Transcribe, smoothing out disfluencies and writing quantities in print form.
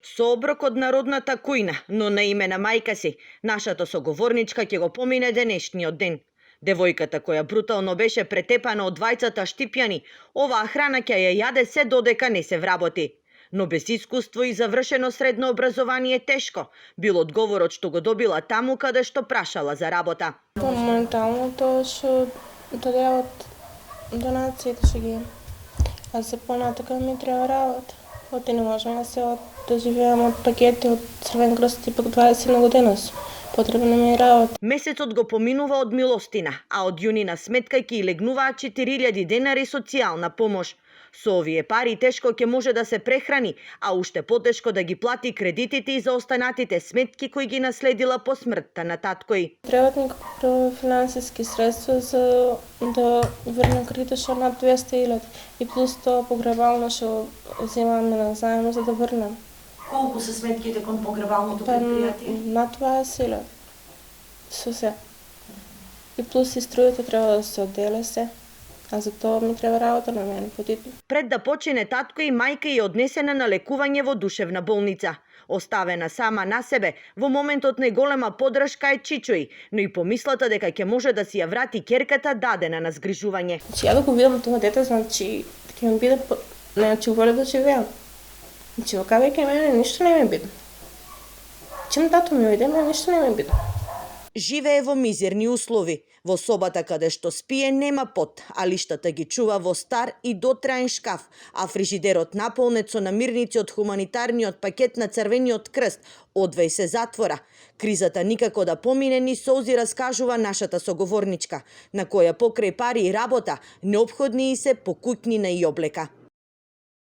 Со оброк од народната кујна, но на име на мајка си, нашата соговорничка ќе го помине денешниот ден. Девојката која брутално беше претепана од двајцата штипјани, оваа храна ќе ја јаде се додека не се вработи. Но без искуство и завршено средно образование тешко бил одговорот што го добила таму каде што прашала за работа. Моментално тоа што дадеват донациите што ги, а се понатака ми треба работа. Оти не можам да живеам од пакети од Црвен крст и пак 20 година сум. Потребна ми е работа. Месецот го поминува од милостина, а од јунина сметка ќе легнуваат 4000 денари социјална помош. Со овие пари тешко ќе може да се прехрани, а уште потешко да ги плати кредитите и за останатите сметки кои ги наследила по смртта на таткој. Требат ми финансиски средства за да врнем кредитот што над 200.000 и плюс тоа погребално што земаме на заем за да врнем. Колку се сметките кон погребалното предпријатие? Над 20.000. Со се. И плюс и струјата треба да се одделе се. А за тоа ми треба работа на мене подитно. Пред да почине татко и мајка ја однесена на лекување во душевна болница. Оставена сама на себе, во моментот најголема поддршка е Чичој, но и помислата дека ќе може да си ја врати ќерката дадена на згрижување. Ја да го видам тоа дете, значи ќе ми биде значи волев да живеам. Значи вака мене ништо не ми биде. Чим тато ми ојде, мене ништо не ми биде. Живее во мизерни услови. Во собата каде што спие нема пот, а лиштата ги чува во стар и дотраен шкаф, а фрижидерот наполнет со намирници од хуманитарниот пакет на Црвениот крст одвај се затвора. Кризата никако да помине ни солзи, раскажува нашата соговорничка, на која покрај пари и работа неопходни и се покуќнина и облека.